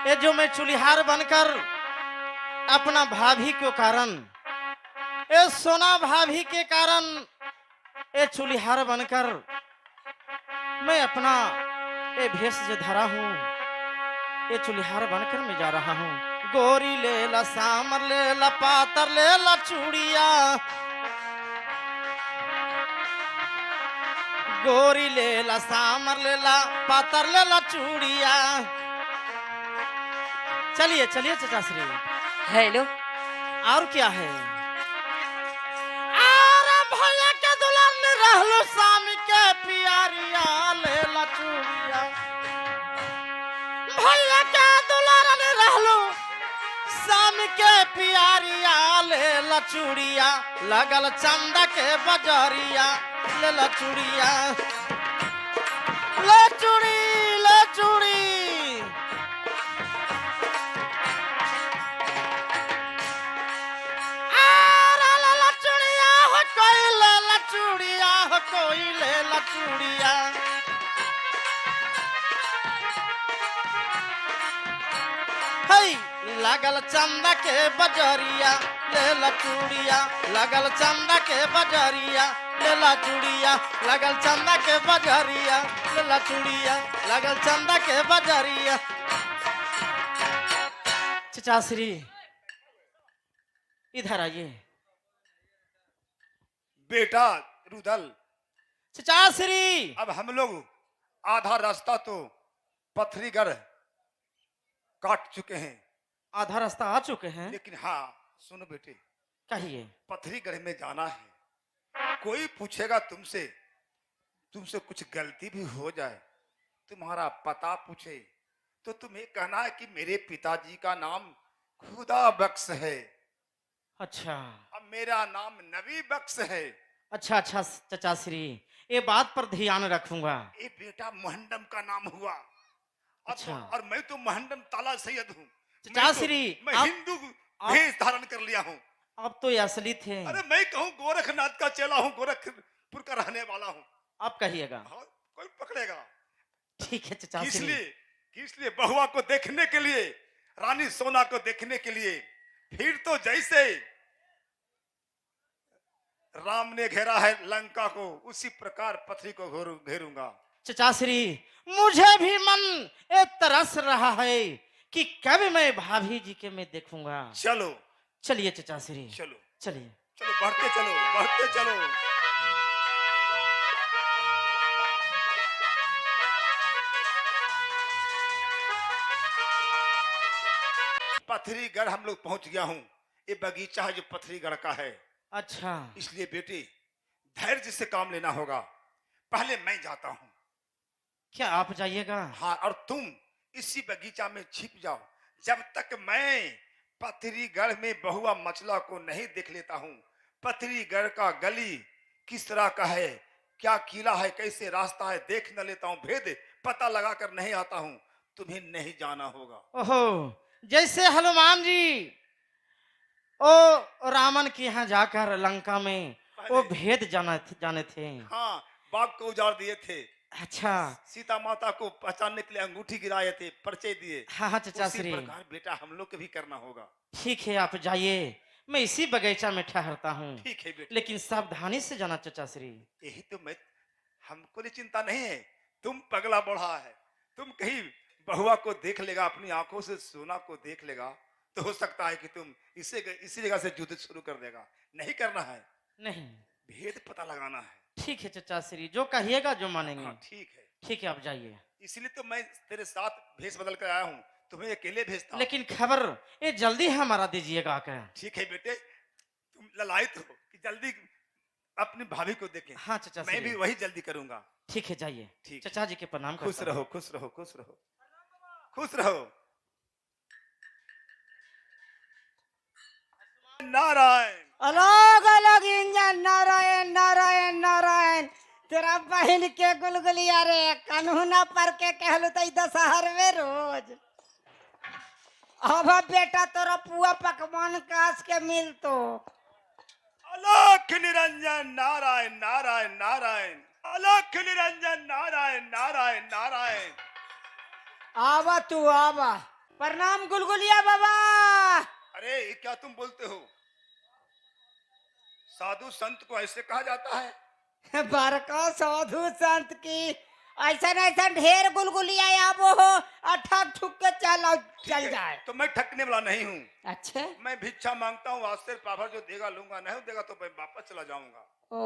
ये जो मैं चुलिहार बनकर अपना भाभी के कारण, ये सोना भाभी के कारण, ये चुलिहार बनकर मैं अपना ये भेष जो धरा हूँ, ये चुलिहार बनकर मैं जा रहा हूँ। गोरी ले ला सामर ले ला पातर ले ला चूड़िया, गोरी ले ला सामर ले ला पातर ले ला चूड़िया। चलिए चलिए चचा श्री। हेलो। और क्या है? अरे भैया के दुल्हन रहलो स्वामी के पियारिया ले ला चूड़िया, भैया के दुल्हन रहलो स्वामी के पियारिया ले ला चूड़िया, लगल चंदा के बजरिया ले ला चूड़िया, ले चूड़ी ले चूड़ी। कोई ले ला चूड़िया, हई लगल चंदा के बजरिया ले ला चूड़िया, लगल चंदा के बजरिया ले ला चूड़िया, लगल चंदा के बजरिया ले ला चूड़िया, लगल चंदा के बजरिया। चचा श्री इधर आइए। बेटा रुदल, चचा श्री अब हम लोग आधा रास्ता तो पथरीगढ़ काट चुके हैं, आधा रास्ता आ चुके हैं। लेकिन हाँ सुनो बेटे, कहिए। पथरीगढ़ में जाना है। कोई पूछेगा तुमसे, तुमसे कुछ गलती भी हो जाए, तुम्हारा पता पूछे तो तुम्हें कहना है कि मेरे पिताजी का नाम खुदा बख्श है। अच्छा अब मेरा नाम नबी बख्श है। अच्छा अच्छा चचा श्री, ये बात पर ध्यान रखूंगा। ये बेटा मोहंडम का नाम हुआ। अच्छा। और मैं तो मोहंडम ताला सैयद हूँ। चचा श्री मैं आप, हिंदू भेष धारण कर लिया हूँ। अब तो ये असली थे। अरे मैं कहूँ गोरखनाथ का चेला हूँ, गोरखपुर का रहने वाला हूँ। आप कहिएगा। हाँ, कोई पकड़ेगा? ठीक है चचा श्री। इसलिए बहुआ को देखने के लिए, रानी सोना को देखने के लिए, फिर तो जैसे राम ने घेरा है लंका को, उसी प्रकार पथरी को घेरूंगा। चचा श्री मुझे भी मन एक तरस रहा है कि कब मैं भाभी जी के मैं देखूंगा। चलो चलिए चचा श्री, चलो चलिए। चलो, बढ़ते चलो बढ़ते चलो। पथरीगढ़ हम लोग पहुंच गया हूँ। ये बगीचा है जो पथरीगढ़ का है। अच्छा इसलिए बेटे धैर्य से काम लेना होगा। पहले मैं जाता हूँ। क्या आप जाइएगा? हाँ, और तुम इसी बगीचा में छिप जाओ जब तक मैं पथरीगढ़ में बहुआ मचला को नहीं देख लेता हूँ। पथरीगढ़ का गली किस तरह का है, क्या किला है, कैसे रास्ता है, देख न लेता हूँ। भेद पता लगा कर नहीं आता हूँ। तुम्हें नहीं जाना होगा। ओहो, जैसे हनुमान जी ओ रावण के यहाँ जाकर लंका में वो भेद जाने थे। हाँ, बाघ को उजाड़ दिए थे। अच्छा, सीता माता को पहचानने के लिए अंगूठी गिराए थे, परिचय दिए। हाँ हाँ चचा उसी श्री। प्रकार बेटा हम लोग को भी करना होगा। ठीक है आप जाइए, मैं इसी बगीचा में ठहरता हूँ। ठीक है बेटा, लेकिन सावधानी से जाना चचा श्री। यही तो मैं, हमको चिंता नहीं है। तुम पगला बढ़ा है, तुम कहीं बहुआ को देख लेगा, अपनी आंखों से सोना को देख लेगा, तो हो सकता है कि तुम इसी जगह से युद्ध शुरू कर देगा। नहीं करना है, नहीं, भेद पता लगाना है। ठीक है चचा श्री, जो कहिएगा जो मानेंगे। हाँ ठीक है। ठीक है आप जाइए। इसलिए तो मैं तेरे साथ भेष बदल कर आया हूँ, तुम्हें अकेले भेजता। लेकिन खबर ये जल्दी हमारा दीजिएगा आकर। ठीक है बेटे, तुम ललायत हो कि जल्दी अपनी भाभी को देखें। हाँ चचा मैं श्री। भी वही जल्दी करूंगा। ठीक है जाइए। ठीक। चचा जी के प्रणाम खुश करता हूं। रहो खुश रहो खुश रहो खुश रहो। नारायण अलग अलग इंजन। नारायण नारायण नारायण। तेरा बहन के गुलगुलिया रे कानूना पर के कहलू तो दशहर में रोज। अब बेटा तोरा पुआ पकवान कास के मिलतो। अलख निरंजन नारायण नारायण नारायण। अलख निरंजन नारायण नारायण नारायण। आवा तू आवा, प्रणाम गुलगुलिया बाबा। अरे ये क्या तुम बोलते हो? साधु संत को ऐसे कहा जाता है? बड़का साधु संत की ऐसा ऐसा ढेर गुलगुलिया आबो हो और ठग ठुक के चल ठीक चल है, जाए। तो मैं ठगने वाला नहीं हूँ। अच्छा मैं भिक्षा मांगता हूँ, वास्ते पाभर जो देगा लूंगा, नहीं देगा तो मैं वापस चला जाऊंगा। ओ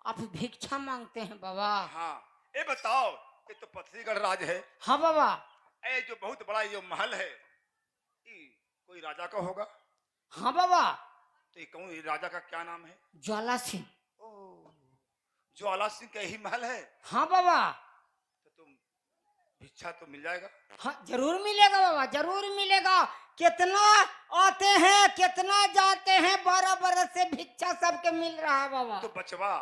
आप भिक्षा मांगते हैं बाबा? हाँ, ये बताओ, ये तो पथरीगढ़ राज है। हाँ बाबा। ये जो बहुत बड़ा ये महल है, ये कोई राजा का होगा? हाँ बाबा। तो ये कहूँ, ये राजा का क्या नाम है? ज्वाला सिंह। ओ, ज्वाला सिंह का यही महल है? हाँ बाबा। तो तुम भिक्षा तो मिल जाएगा। हाँ जरूर मिलेगा बाबा, जरूर मिलेगा। कितना आते हैं कितना जाते हैं, 12 बरस से भिक्षा सबके मिल रहा है बाबा। तो बचवा,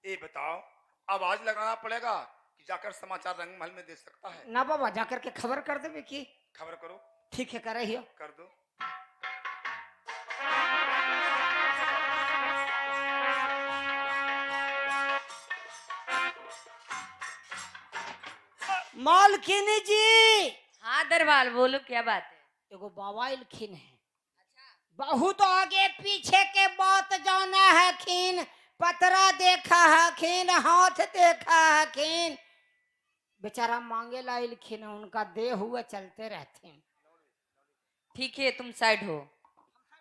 ये बताओ, आवाज लगाना पड़ेगा कि जाकर समाचार रंग महल में दे सकता है? ना बाबा, जाकर के खबर कर देवे की। खबर करो। ठीक है, कर रही हो। कर दो। मालकिनी जी। हाँ दरबार, बोलो क्या बात है? एगो बाबा इलखिन है। बहुत आगे पीछे के बात जाना है खीन। पतरा देखा है खीन, हाथ देखा है खीन। बेचारा मांगे ला इलखिन, उनका दे हुए चलते रहते हैं। ठीक है, तुम साइड हो।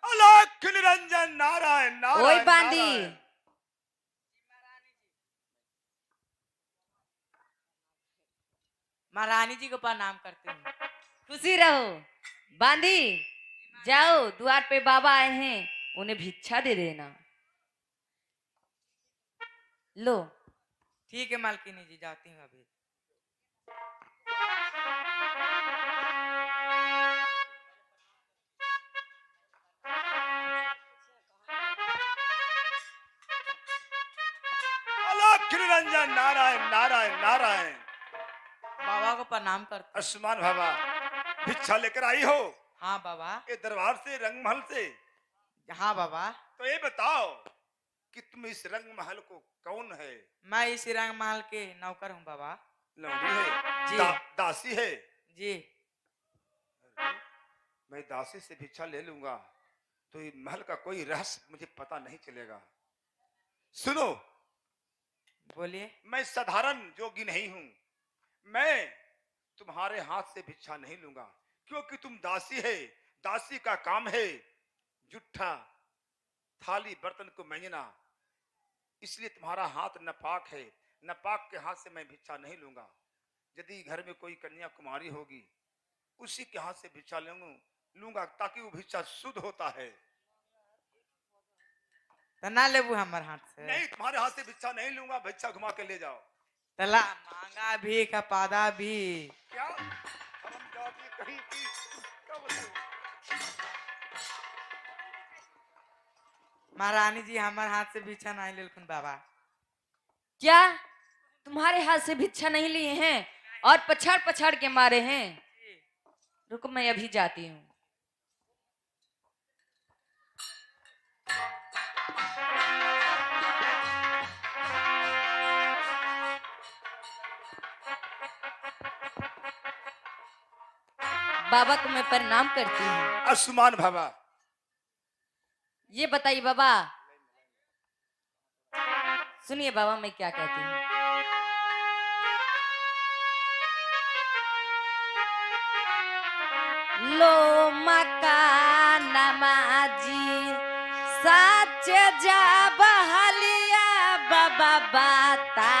अलख निरंजन नारायण नारायण। ओए बांदी, नारायण। महारानी जी को प्रणाम करते हूँ। खुशी रहो। बांदी, जाओ, द्वार पे बाबा आए हैं, उन्हें भिक्षा दे देना। लो। ठीक है मालकिनी जी, जाती हूँ अभी। अलख निरंजन नारायण नारायण नारायण। बाबा को प्रणाम करते हूँ। आयुष्मान बाबा, भिक्षा लेकर आई हो? हाँ बाबा। ये दरबार से, रंग महल से? हाँ बाबा। तो ये बताओ कि तुम इस रंग महल को कौन है? मैं इस रंग महल के नौकर हूँ बाबा। लौंडी है? जी। दासी है? जी। अरे, मैं दासी से भिक्षा ले लूंगा तो ये महल का कोई रहस्य मुझे पता नहीं चलेगा। सुनो, बोलिए। मैं साधारण जोगी नहीं हूं। मैं तुम्हारे हाथ से भिक्षा नहीं लूंगा, क्योंकि तुम दासी है। दासी का काम है जुट्ठा थाली बर्तन को मांजना, इसलिए तुम्हारा हाथ नापाक है। नापाक के हाथ से मैं भिक्षा नहीं लूंगा। यदि घर में कोई कन्या कुमारी होगी, उसी के हाथ से भिक्षा लूंगा, ताकि वो भिक्षा शुद्ध होता है। तो ना लेबू हमार हाथ से? नहीं, तुम्हारे हाथ से भिक्षा नहीं लूंगा। भिक्षा घुमा के ले जाओ। तला मांगा भी का पादा भी। क्या हरामजादी कहीं की, क्या बोलते हो? महारानी जी हमार हाथ से भिक्षा नहीं लेलखुन बाबा। क्या तुम्हारे हाथ से भिक्षा नहीं लिए हैं और पछाड़ पछाड़ के मारे हैं? रुको, मैं अभी जाती हूँ। बाबा को मैं प्रणाम करती हूँ। आयुष्मान बाबा। ये बताइए बाबा, सुनिए बाबा, मैं क्या कहती हूँ। लो मका नमाजी सच जा बहलिया बाबा बाता।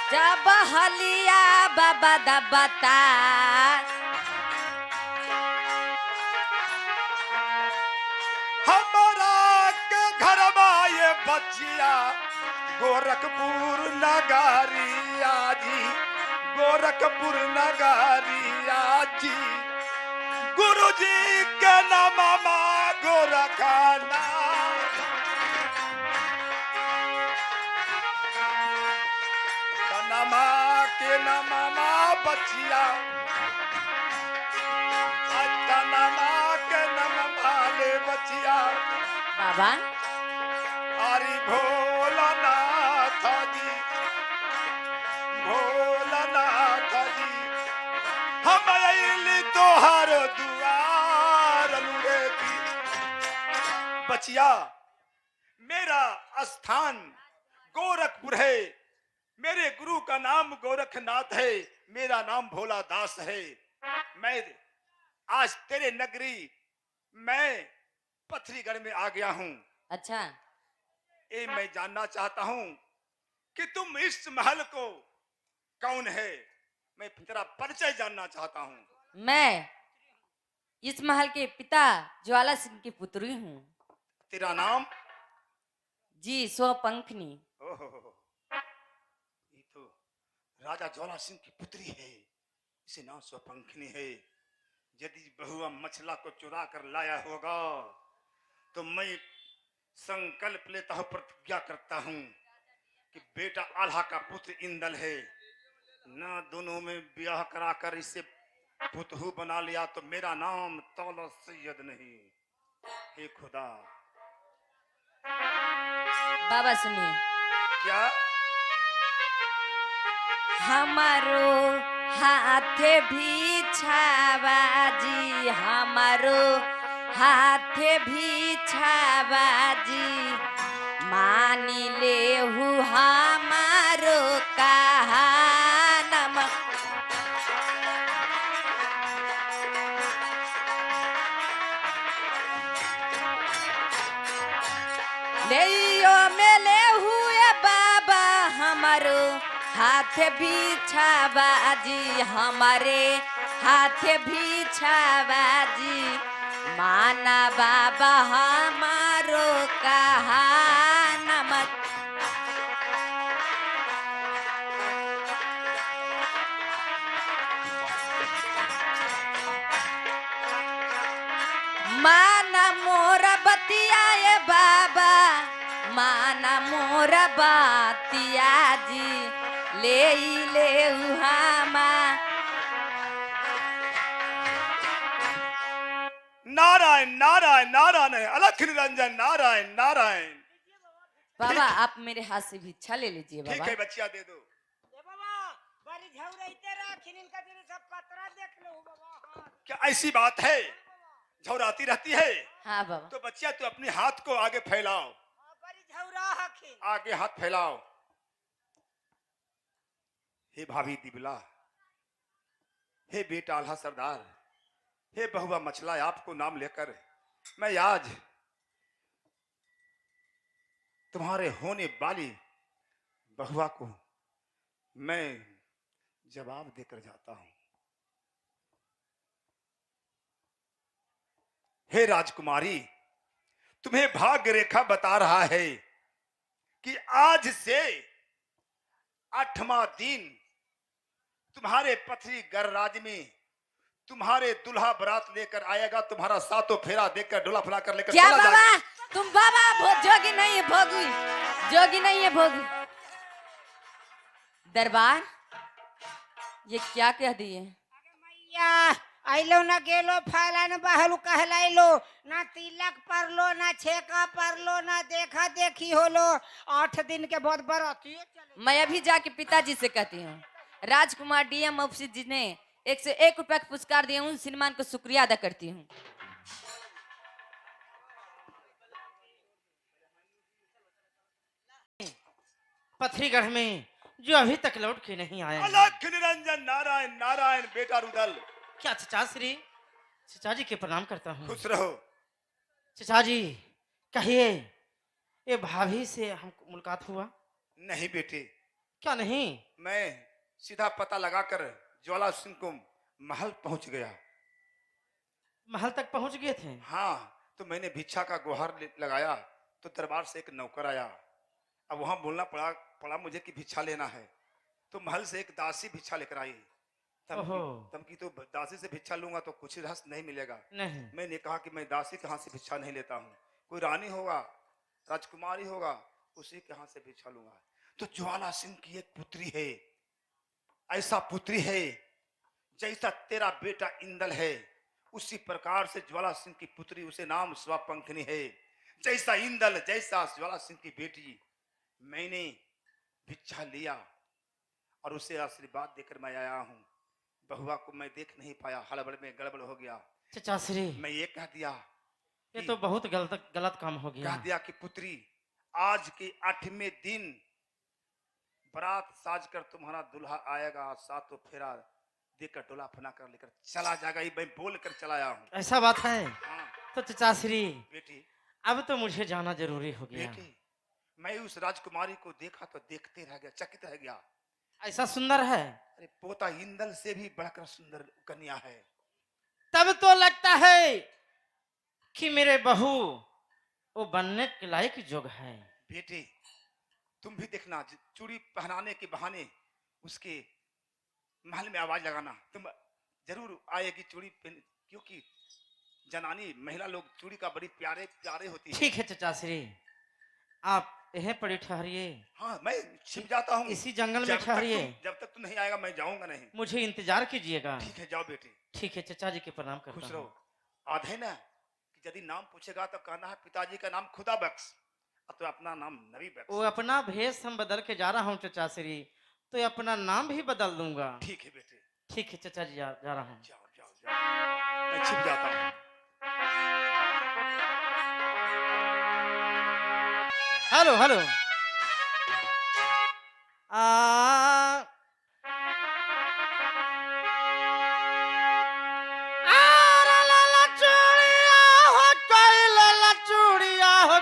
जब हलिया बाबा दबता, हमारा के घर में ये बचिया गोरखपुर नगरिया जी, गोरखपुर नगरिया जी। गुरु जी के नाम गोरखाना, नमा के नामा बचिया बाबा अरे भोलानाथ जी, भोलानाथ जी, हम आइल तोहार दुआर अनुरे की। बचिया, मेरा स्थान गोरखपुर है, मेरे गुरु का नाम गोरखनाथ है, मेरा नाम भोला दास है। मैं आज तेरे नगरी मैं पथरीगढ़ में आ गया हूँ। अच्छा मैं जानना चाहता हूँ कि तुम इस महल को कौन है, मैं तेरा परिचय जानना चाहता हूँ। मैं इस महल के पिता ज्वाला सिंह की पुत्री हूँ तेरा नाम? जी, स्वपंखनी। ओहो, ये तो राजा ज्वाला सिंह की पुत्री है, इसे नाम स्वपंखनी है। यदि बहुआ मछला को चुरा कर लाया होगा तो मैं संकल्प लेता हूँ, प्रतिज्ञा करता हूँ कि बेटा आल्हा का पुत्र इंदल है ना, दोनों में ब्याह कराकर इसे पुतहू बना लिया तो मेरा नाम तौला सैयद नहीं। हे खुदा। बाबा सुनिए, क्या? हमारो हाथ भी छाबाजी, हमारो हाथ भी छाबाजी, मानी ले हमारो कहानम। ले मेले हुए बाबा हमारो हाथ भी छाबाजी, हमारे हाथ भी छाबाजी, माना बाबा हमारो कहानम। माना मोरा बतियाए बाबा, माना मोरा बतिया जी, ले उहामा। नारायण नारायण नारायण, अलख निरंजन, नारायण नारायण। बाबा आप मेरे हाथ से भिक्षा ले लीजिए ठीक बाबा। है बच्चिया, दे दो। ए बाबा बड़ी झौरैते राखिन इनका दिन सब पतरा देख लो बाबा। हाँ क्या ऐसी बात है, झौराती रहती है? हाँ बाबा। तो बच्चिया तू अपने हाथ को आगे फैलाओ, हाँ, बड़ी झौरा हखिन। आगे हाथ फैलाओ। हे भाभी दिबला, हे बेटा आल्हा सरदार, हे बहुआ मछला, आपको नाम लेकर मैं आज तुम्हारे होने वाली बहुआ को मैं जवाब देकर जाता हूं। हे राजकुमारी, तुम्हें भाग्य रेखा बता रहा है कि आज से 8वां दिन तुम्हारे पथरी गणराज में तुम्हारे दुल्हा बारात लेकर आएगा, तुम्हारा सातों फेरा देकर डोला फुला कर लेकर क्या चला बाबा जाएगा। तुम बाबा जोगी नहीं है भोगी, जोगी नहीं है भोगी। दरबार ये क्या कह दिए? मैया आइलो ना गेलो फैला न बहलू कहलाइलो ना तिलक परलो ना छेका परलो ना देखा देखी होलो। 8 दिन के बाद बरातियों चले। मैं अभी जाके पिताजी से कहती हूँ, राजकुमार डीएम ऑफिस जी ने 101 रुपया का पुरस्कार दिया हूँ, श्रीमान को शुक्रिया अदा करती हूँ। पथरीगढ़ में जो अभी तक लौट के नहीं आया है। अलख निरंजन, नारायण नारायण। बेटा रुदल, क्या चचा श्री? चचा जी के प्रणाम करता हूँ। खुश रहो। चचा जी कहिए, ये भाभी से हमको मुलाकात हुआ? नहीं बेटे, क्या नहीं? मैं सीधा पता लगाकर ज्वाला सिंह को महल पहुंच गया। महल तक पहुंच गए थे? हाँ, तो मैंने भिक्षा का गुहार लगाया तो दरबार से एक नौकर आया। अब वहां बोलना पड़ा मुझे कि भिक्षा लेना है, तो महल से एक दासी भिक्षा लेकर आई। ओहो। तब की तो दासी से भिक्षा लूंगा तो कुछ रस नहीं मिलेगा। नहीं। मैंने कहा कि मैं दासी के हाथ से भिक्षा नहीं लेता हूँ, कोई रानी होगा, राजकुमारी होगा, उसी के हाथ से भिक्षा लूंगा। तो ज्वाला सिंह की एक पुत्री है, ऐसा पुत्री है जैसा तेरा बेटा इंदल है, उसी प्रकार से ज्वाला सिंह की पुत्री, उसे नाम स्वपंखनी है। जैसा इंदल जैसा ज्वाला सिंह की बेटी, मैंने भिक्षा लिया और उसे आशीर्वाद देकर मैं आया हूँ। बहुआ को मैं देख नहीं पाया, हड़बड़ में गड़बड़ हो गया। चचा श्री, मैं ये कह दिया ये तो बहुत गलत गलत काम हो गया। कह दिया कि पुत्री, आज के 8वें दिन बारात साज कर तुम्हारा दूल्हा आएगा, सातों फेरा देकर डोला फना कर लेकर चला जाएगा। ये मैं बोल कर चलाया हूँ। ऐसा बात है? हाँ तो चचा श्री, बेटी, अब तो मुझे जाना जरूरी हो गया। बेटी, मैं उस राजकुमारी को देखा तो देखते रह गया, चकित रह गया। ऐसा सुंदर है? अरे पोता इंदल से भी बढ़कर सुंदर कन्या है। तब तो लगता है कि मेरे बहू वो बनने के लायक जोग है। बेटी, तुम भी देखना, चूड़ी पहनाने के बहाने उसके महल में आवाज लगाना, तुम जरूर आएगी चूड़ी पहन, क्योंकि जनानी महिला लोग चूड़ी का बड़ी प्यारे प्यारे होती है। ठीक है चचा श्री, आप यहीं पड़ी ठहरिए, हाँ, मैं छिप जाता हूँ इसी जंगल में ठहरिए। जब तक तू नहीं आएगा मैं जाऊंगा नहीं। मुझे इंतजार कीजिएगा। ठीक है, जाओ बेटी, ठीक है, चचा जी के प्रणाम खुश करता रहो। हूँ। आधे ना कि यदि नाम पूछेगा तो कहना है पिताजी का नाम खुदा बख्श, और तो अपना नाम नबी बख्श। वो अपना भेष हम बदल के जा रहा हूँ चचा श्री, तो अपना नाम भी बदल दूंगा। ठीक है बेटे, ठीक है चचा जी, जा रहा हूँ। जाओ जाओ जाओ, मैं छिप जाता हूँ। Hello hello.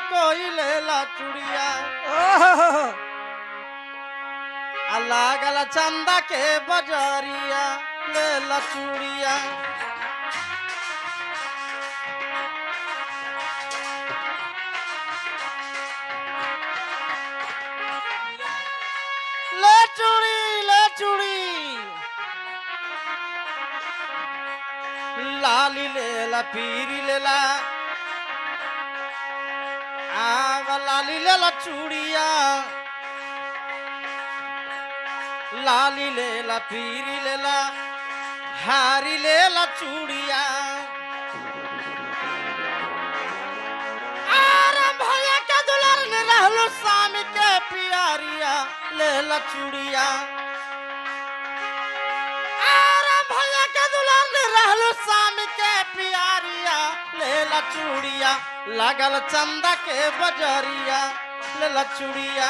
कोई लेला चूड़िया, लागल चंदा के बजरिया, लेला चूड़िया। ले चूड़ी, ले चूड़ी, लाली लेला, पीरी लेला, लाली लेला चूड़िया, लाली लेला, पीरी लेला, हारी लेला चूड़िया। अरे भैया के दुलार ने रहलो स्वामी के प्यारिया, लेला चूड़िया। अरे भैया के दुलार ने रहलो स्वामी के प्यारिया, लेला चूड़िया। लागल चंदा के बजरिया, लेला चूड़िया।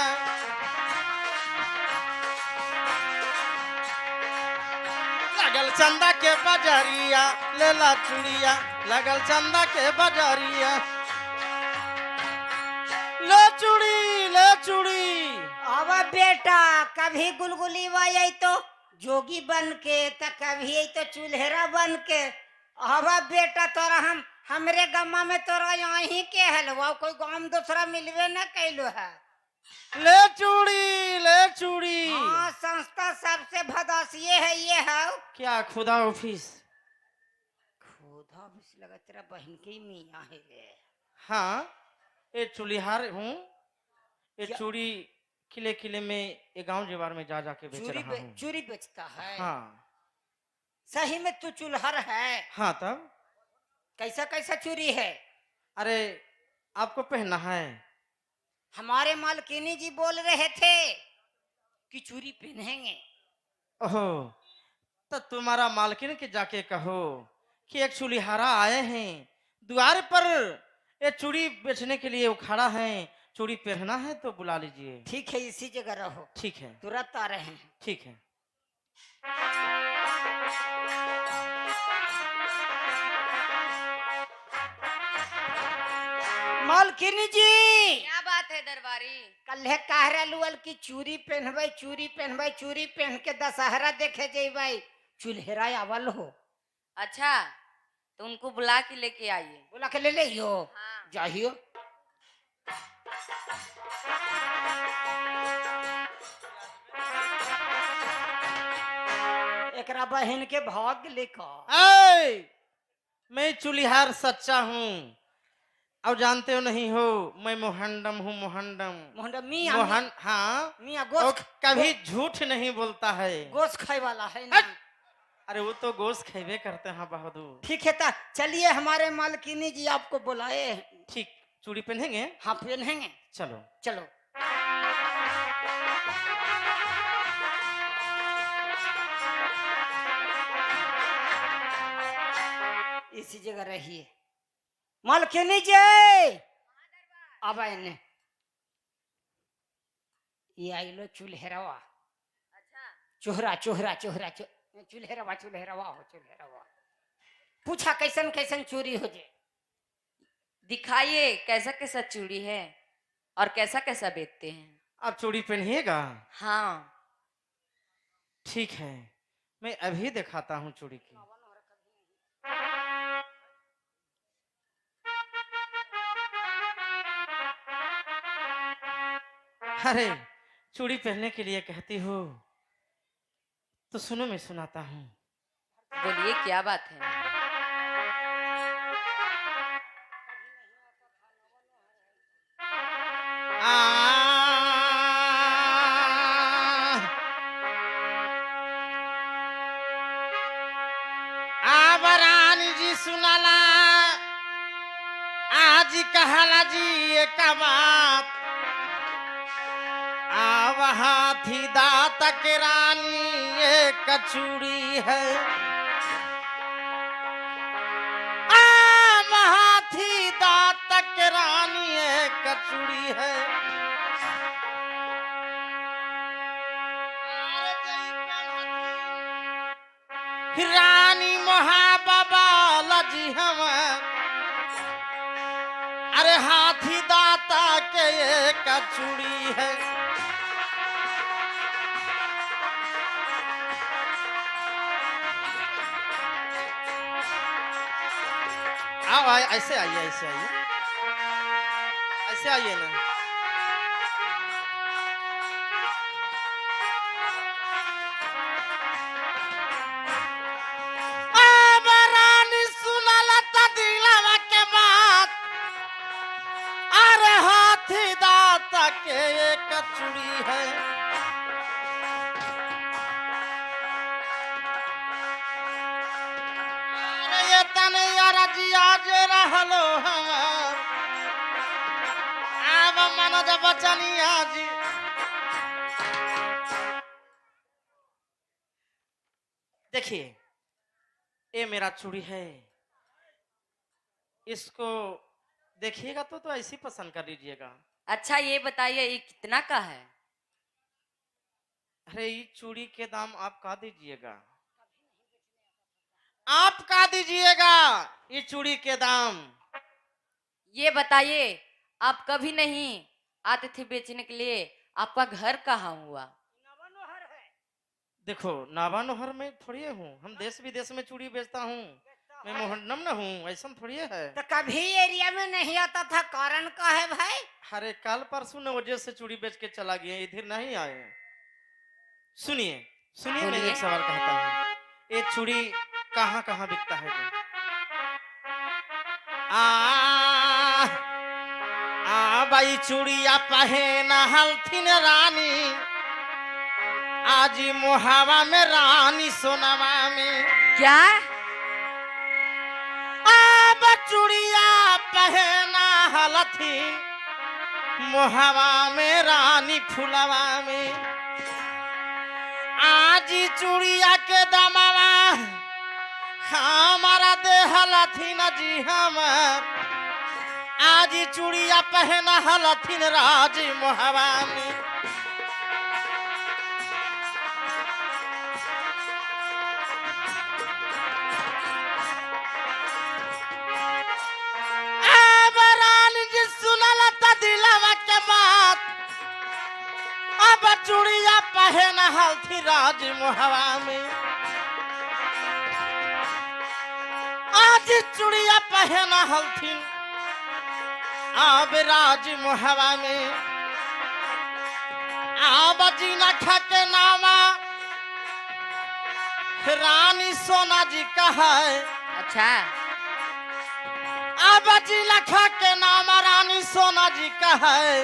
लागल चंदा के बजरिया, लेला चूड़िया, लागल चंदा के बजरिया। ले चूड़ी, ले चूड़ी। अब बेटा, कभी गुलगुली आई तो जोगी बन के, तो कभी आई तो चूल्हेरा बन के। अब बेटा तोरा हमरे गम्मा में तोरा यहीं के हलवा, कोई गांव दूसरा मिलवे न कैलो है। ले चूड़ी, ले चूड़ी। हाँ, संस्था सबसे भदासिये है ये है। क्या खुदा ऑफिस? खुदा ऑफिस लगा, तेरा बहन के ही मियाँ है रे। हाँ, ये चूल्हार हूँ। ये क्या? चूड़ी किले किले में, ये गांव जेवार में जा जाके बेच रहा हूँ। चूड़ी बेचता है? हाँ सही में तू चूल्हर है? हाँ। तब कैसा कैसा चूड़ी है? अरे आपको पहनना है? हमारे मालकिनी जी बोल रहे थे कि चूड़ी पहनेंगे। ओहो, तो तुम्हारा मालकिन के जाके कहो कि एक चूल्हारा आए हैं द्वार पर, ये चूड़ी बेचने के लिए वो खड़ा है, चूड़ी पहनना है तो बुला लीजिए। ठीक है, इसी जगह रहो, ठीक है, तुरंत आ रहे हैं। ठीक है। मालकिनी जी, क्या बात है दरबारी? कल्हे कह रहे की चूड़ी पहनबे, चूड़ी पहनबे, चूड़ी पहन के दशहरा देखे जेबे, चूल्हेरा आवल हो। अच्छा, तो उनको बुला के लेके आइए। बोला के ले लियो। हाँ। जाहियो। एकरा बहन के भाग लिखा। मैं चूल्हार सच्चा हूँ, अब जानते हो नहीं हो, मैं मोहंडम हूँ, मोहंडम। मोहन मियाँ मोहन, हाँ। मियाँ और गोश्त कभी झूठ नहीं बोलता है। गोश्त खाए वाला है ना। अरे वो तो गोश्त खेबे करते हैं बहादुर। ठीक है, ता चलिए, हमारे मालकिनी जी आपको बुलाए हैं। ठीक, चूड़ी पहनेंगे? हाँ पहनेंगे। चलो। चलो। इसी जगह रहिए। मालकिनी जी अब इन्हें ये आई लो चूल्हेरवा। चोहरा चोहरा चोहरा चूल्हेरवा चूल्हेरवा हो चूल्हेरवा। पूछा कैसन कैसन चोरी हो जे। दिखाइए कैसा कैसा चूड़ी है और कैसा कैसा बेचते हैं। आप चूड़ी पहनिएगा? हाँ। ठीक है, मैं अभी दिखाता हूँ चूड़ी की। अरे चूड़ी पहनने के लिए कहती हो तो सुनो, मैं सुनाता हूँ। बोलिए क्या बात है। आबरानी जी सुनाला आज कहला जी एक बात। आव हाथी दात के रानी एक चूड़ी है। आव हाथी दात के रानी एक चूड़ी है। रानी महाबाबा लजी हम। अरे हाथी दाता के एक चूड़ी है। आओ आए, ऐसे आइए ऐसे आइए ऐसे आइए ना। दाता के एक चूड़ी है। अरे ये तने यार जी आज रहलो हम। अब मनोज बचनिया जी। देखिए ये मेरा चूड़ी है, इसको देखिएगा तो ऐसी पसंद कर लीजिएगा। अच्छा ये बताइए ये कितना का है। अरे ये चूड़ी के दाम आप का दीजिएगा? आप का दीजिएगा ये चूड़ी के दाम? ये बताइए आप कभी नहीं आते थे बेचने के लिए, आपका घर कहाँ हुआ? देखो नावानोहर में थोड़ी हूँ, हम देश विदेश में चूड़ी बेचता हूँ। मैं मोहनम न हूँ, ऐसा थोड़ी है। तो कभी एरिया में नहीं आता था, कारण का है भाई? अरे कल परसों न वजह से चूड़ी बेच के चला गया, इधर नहीं आए। सुनिए सुनिए, मैं बोलिए। एक सवाल कहता हूँ, ये चूड़ी कहाँ कहाँ बिकता है? भाई चूड़िया पहना हल्थिन रानी आज मोहावा में रानी सोनावा में। क्या? चूड़िया पहना हलथिन मोहावा में रानी फुलवा में। आज चूड़िया के दमावा हमारा दे हलथिन जी हमर। आज चूड़िया पहना हलथिन राज मोहवा में। दिलावा के बात अब चूड़िया पहना हलथी राज मोहवा में। आज चूड़िया पहना हलथिन अब राज मोहवा में। अब जीना खा के नामा रानी सोना जी का है। अच्छा अब जिला खा के नाम रानी सोना जी का है।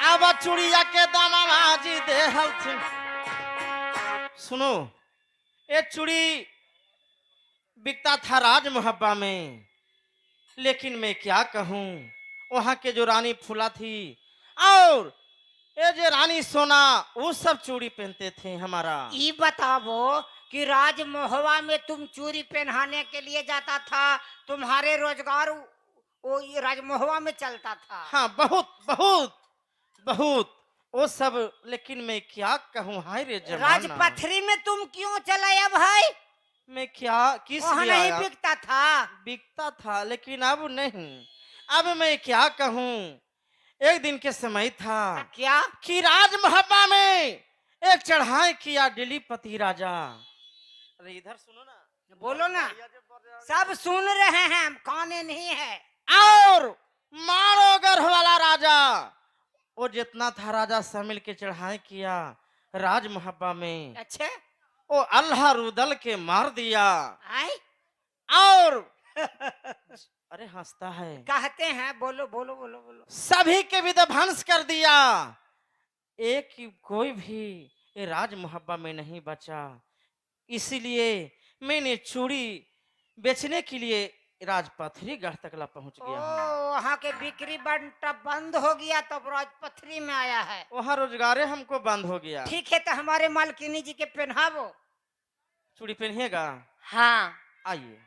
अब चूड़िया के दामा जी दे हलथिन। सुनो ये चूड़ी बिकता था राज मोहब्बा में, लेकिन मैं क्या कहूँ वहाँ के जो रानी फूला थी और ये जो रानी सोना वो सब चूड़ी पहनते थे हमारा। ये बताओ कि राजमहवा में तुम चूड़ी पहनाने के लिए जाता था, तुम्हारे रोजगार वो ये राजमहवा में चलता था। हाँ, बहुत बहुत बहुत वो सब, लेकिन मैं क्या कहूँ, हाय रे जमाना। राजपथरी में तुम क्यों चलाया भाई? मैं क्या किस वहाँ लिए नहीं आया? बिकता था। बिकता था लेकिन अब नहीं। अब मैं क्या कहूँ, एक दिन के समय था क्या? कि राजमहबा में एक चढ़ाई किया दिलीपति राजा। अरे इधर सुनो ना, बोलो ना, सब सुन रहे हैं, हम काने नहीं है। और मारो गर्भ वाला राजा, वो जितना था राजा सब मिल के चढ़ाई किया राजमहबा में। अच्छा, वो अल्लाह रुदल के मार दिया आई और अरे हंसता है, कहते हैं, बोलो बोलो बोलो बोलो। सभी के विध्वंस कर दिया। एक ही कोई भी ये राजमहबा में नहीं बचा। इसीलिए मैंने चूड़ी बेचने के लिए राजपथरी गढ़ तकला पहुंच ओ, गया हूं। वहाँ के बिक्री बंटा बंद हो गया तब राजपथरी में आया है। वहाँ रोजगारे हमको बंद हो गया। ठीक है, तो हमारे मालकिनी जी के पहनावो। चूड़ी पहनिएगा? हाँ। आइए।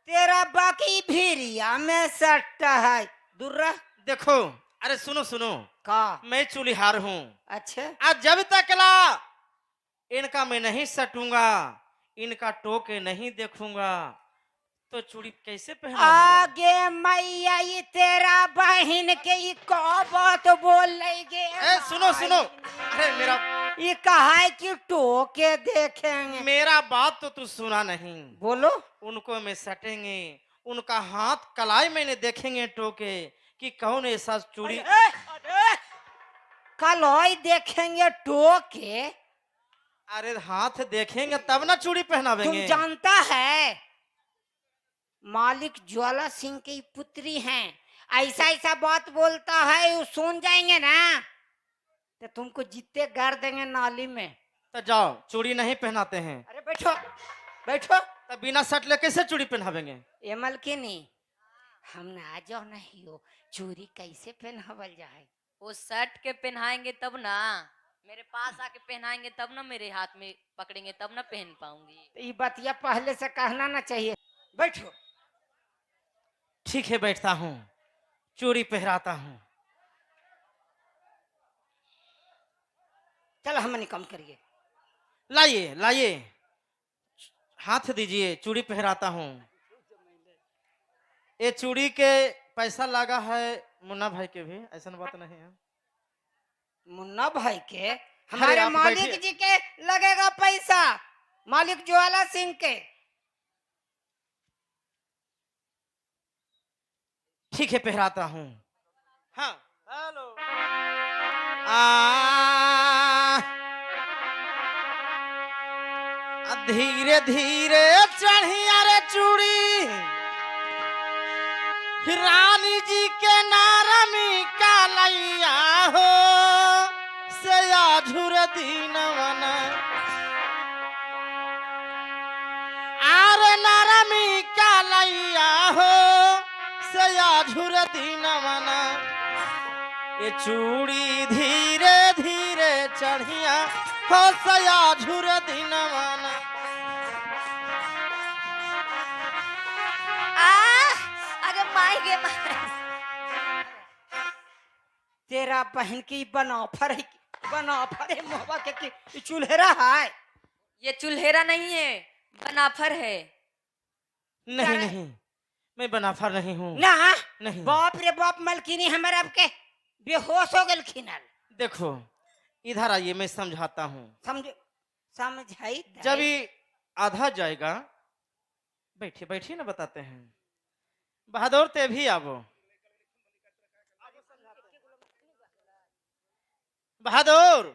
तेरा बाकी भीरिया में सट्टा है, दूर रह। देखो, अरे सुनो सुनो, का? मैं चूल्हार हूँ। अच्छा, आज जब तक ला इनका मैं नहीं सटूंगा, इनका टोके नहीं देखूंगा, तो चूड़ी कैसे पहना? आगे मैया ये तेरा बहन के ये का बात बोल लेगे? सुनो सुनो, अरे मेरा ये कहा है कि टोके देखेंगे। मेरा बात तो तू सुना नहीं। बोलो। उनको मैं सटेंगे, उनका हाथ कलाई मैंने देखेंगे टोके कि कौन ऐसा चूड़ी। कलाई देखेंगे टोके? अरे हाथ देखेंगे तब ना चूड़ी पहनावेंगे। तुम जानता है मालिक ज्वाला सिंह की पुत्री हैं, ऐसा ऐसा बात बोलता है, वो सुन जाएंगे ना तो तुमको जीते गाड़ देंगे नाली में। तो जाओ, चूड़ी नहीं पहनाते हैं। अरे बैठो बैठो। तब बिना सट ले कैसे चूड़ी पहनावेंगे? ये मलकिनी, हम ना जाओ नहीं हो, चूड़ी कैसे पहनावल जाए? वो शर्ट के पहनाएंगे तब ना, मेरे पास आके पहनाएंगे तब ना, मेरे हाथ में पकड़ेंगे तब ना पहन पाऊंगी। तो ये बतिया पहले से कहना ना चाहिए। बैठो। ठीक है, बैठता हूँ, चूड़ी पहराता हूँ। चलो हम कम करिए। लाइए लाइए, हाथ दीजिए, चूड़ी पहराता हूँ। ये चूड़ी के पैसा लगा है मुन्ना भाई के भी, ऐसा बात नहीं है। मुन्ना भाई के? हमारे आप मालिक बैठिए। जी के लगेगा पैसा, मालिक ज्वाला सिंह के। ठीक है, पहराता हूँ। हाँ, हेलो। धीरे धीरे चढ़िया रे चूड़ी, रानी जी के नारमी कालैया हो सया झुर दीनवन। आरे नारमी कालैया हो सया झुर दीनवन। ये चूड़ी धीरे धीरे चढ़िया हो सया झुर दीनवन। अरे माई गे माई। तेरा बहन की बनाफर है, बनाफर है मोहबा के कि चूल्हेरा है। ये चुल्हेरा नहीं है, बनाफर है। नहीं नहीं, मैं बनाफर नहीं हूँ। ना नहीं। बाप रे बाप, मलकिनी हमारे आपके बेहोश हो गए खिनल। देखो, इधर आइए, मैं समझाता हूँ। समझ समझाई जब ये आधा जाएगा, बैठिए बैठिए ना, बताते हैं। बहादुर ते भी आवो। बहादुर,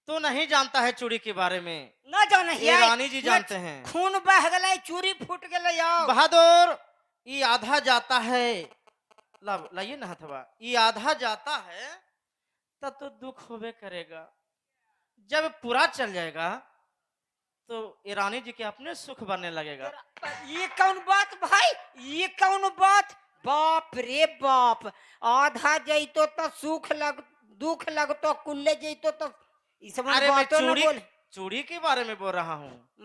तू नहीं जानता है चूड़ी के बारे में। न जाओ नहीं ये रानी जी जानते हैं। खून बह गए, चूरी फूट गए। आओ बहादुर, ये आधा जाता है, लाइए ना हथवा, ये आधा जाता है तब तो दुख होबे करेगा। जब पूरा चल जाएगा तो ये रानी जी के अपने सुख बनने लगेगा। ये कौन बात भाई, ये कौन बात? बाप रे बाप, आधा जइतो तो सुख लग दुख लगतो, कुल्ले जइतो तो इस अरे मैं बातों न चूड़ी बोल। चूड़ी के बारे में बोल रहा हूँ।